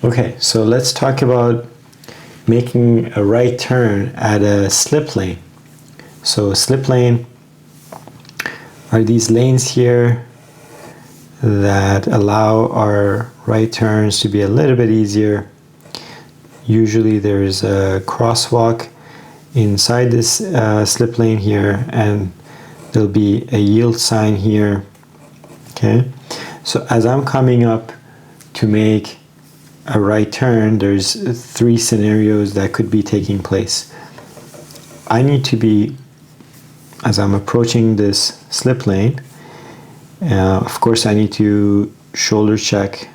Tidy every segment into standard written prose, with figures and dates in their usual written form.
Okay, so let's talk about making a right turn at a slip lane. So a slip lane are these lanes here that allow our right turns to be a little bit easier. Usually there's a crosswalk inside this slip lane here, and there'll be a yield sign here. Okay, so as I'm coming up to make a right turn, there's three scenarios that could be taking place. I need to be, as I'm approaching this slip lane, of course I need to shoulder check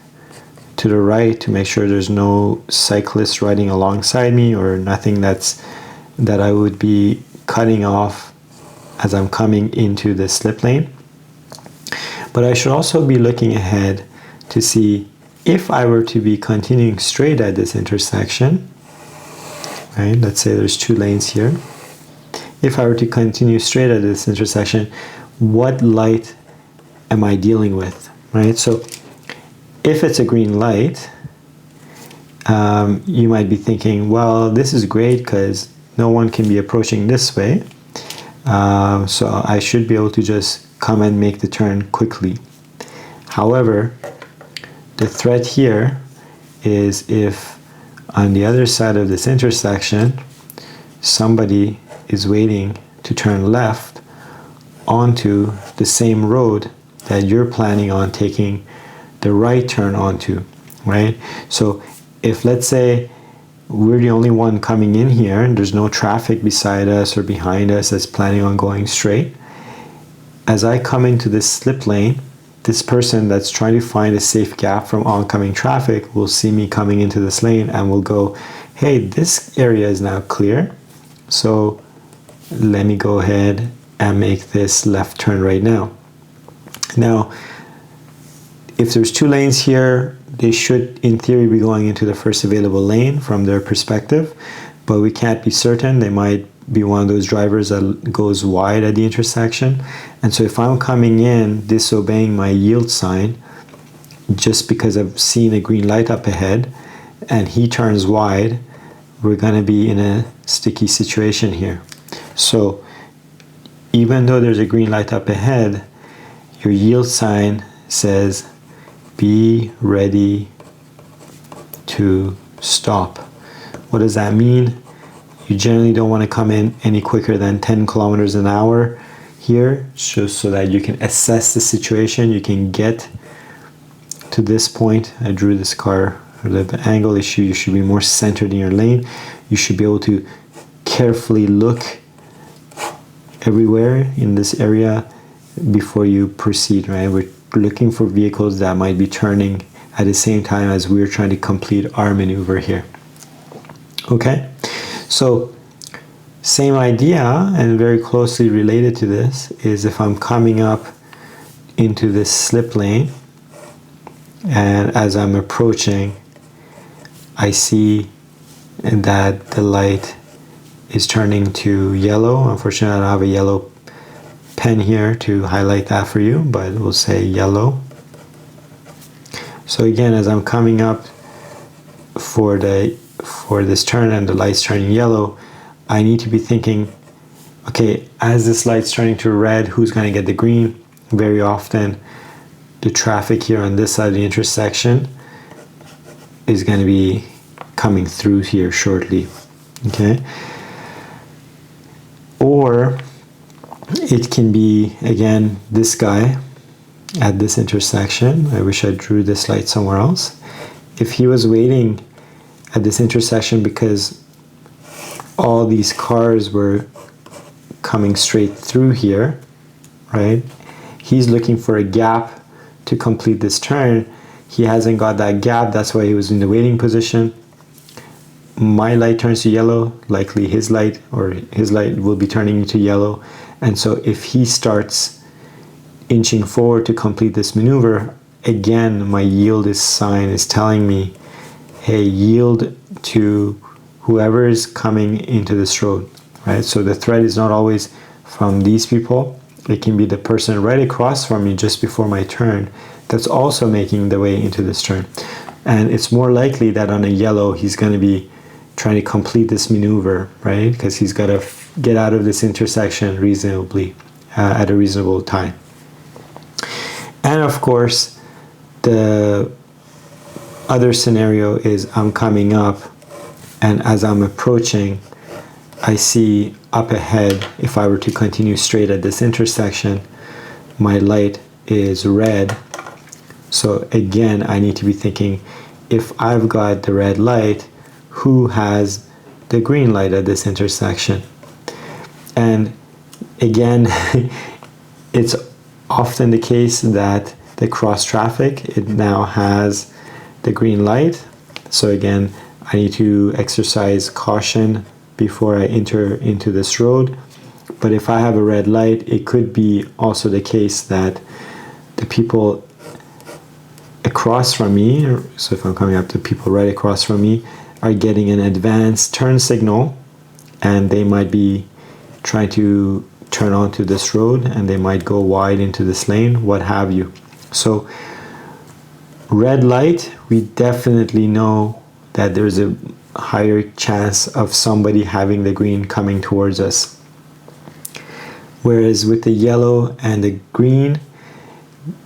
to the right to make sure there's no cyclist riding alongside me or nothing that I would be cutting off as I'm coming into the slip lane. But I should also be looking ahead to see if I were to be continuing straight at this intersection, right? Let's say there's two lanes here. If I were to continue straight at this intersection, what light am I dealing with, right? So if it's a green light, you might be thinking, well, this is great because no one can be approaching this way. So I should be able to just come and make the turn quickly. However, the threat here is if on the other side of this intersection, somebody is waiting to turn left onto the same road that you're planning on taking the right turn onto, right? So if, let's say, we're the only one coming in here and there's no traffic beside us or behind us that's planning on going straight, as I come into this slip lane, this person that's trying to find a safe gap from oncoming traffic will see me coming into this lane and will go, hey, this area is now clear, so let me go ahead and make this left turn right now. Now, if there's two lanes here, they should, in theory, be going into the first available lane from their perspective, but we can't be certain. They might be one of those drivers that goes wide at the intersection. And so if I'm coming in disobeying my yield sign just because I've seen a green light up ahead and he turns wide, we're going to be in a sticky situation here. So even though there's a green light up ahead, your yield sign says be ready to stop. What does that mean? You generally don't want to come in any quicker than 10 kilometers an hour here, just so that you can assess the situation. You can get to this point. I drew this car with the angle issue. You should be more centered in your lane. You should be able to carefully look everywhere in this area before you proceed, right? We're looking for vehicles that might be turning at the same time as we're trying to complete our maneuver here. Okay, so same idea and very closely related to this is if I'm coming up into this slip lane and as I'm approaching, I see that the light is turning to yellow. Unfortunately, I don't have a yellow pen here to highlight that for you, but we'll say yellow. So again, as I'm coming up for this turn and the light's turning yellow, I need to be thinking, okay, as this light's turning to red, who's going to get the green? Very often, the traffic here on this side of the intersection is going to be coming through here shortly, okay? Or it can be, again, this guy at this intersection. I wish I drew this light somewhere else. If he was waiting at this intersection because all these cars were coming straight through here, right? He's looking for a gap to complete this turn. He hasn't got that gap, that's why he was in the waiting position. My light turns to yellow, likely his light will be turning into yellow. And so if he starts inching forward to complete this maneuver, again, my yield sign is telling me, hey, yield to whoever is coming into this road, right? So the threat is not always from these people. It can be the person right across from me just before my turn that's also making the way into this turn. And it's more likely that on a yellow, he's going to be trying to complete this maneuver, right? Because he's got to get out of this intersection reasonably, at a reasonable time. And of course, the other scenario is I'm coming up, and as I'm approaching, I see up ahead, if I were to continue straight at this intersection, my light is red. So again, I need to be thinking, if I've got the red light, who has the green light at this intersection? And again, it's often the case that the cross traffic, it now has the green light. So again, I need to exercise caution before I enter into this road. But if I have a red light, it could be also the case that the people across from me, so if I'm coming up to people right across from me, are getting an advanced turn signal, and they might be trying to turn onto this road, and they might go wide into this lane, what have you. So red light, we definitely know that there's a higher chance of somebody having the green coming towards us. Whereas with the yellow and the green,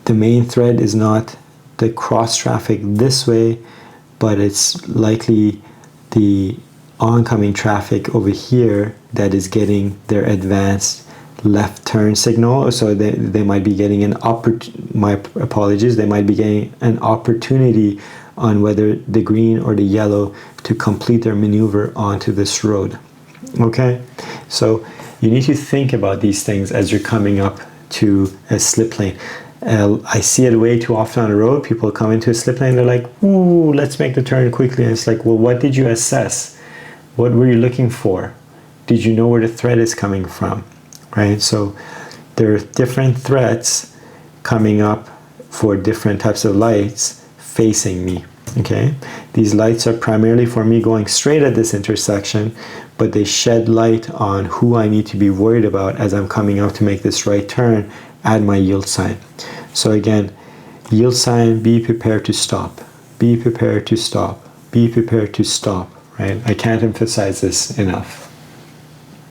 the main threat is not the cross traffic this way, but it's likely the oncoming traffic over here that is getting their advanced left turn signal. So they might be getting they might be getting an opportunity on whether the green or the yellow to complete their maneuver onto this road. Okay, so you need to think about these things as you're coming up to a slip lane. I see it way too often on the road. People come into a slip lane, they're like, ooh, let's make the turn quickly. And it's like, well, what did you assess? What were you looking for? Did you know where the threat is coming from? Right? So there are different threats coming up for different types of lights facing me. Okay? These lights are primarily for me going straight at this intersection, but they shed light on who I need to be worried about as I'm coming up to make this right turn at my yield sign. So again, yield sign, be prepared to stop. Be prepared to stop. Be prepared to stop, right? I can't emphasize this enough.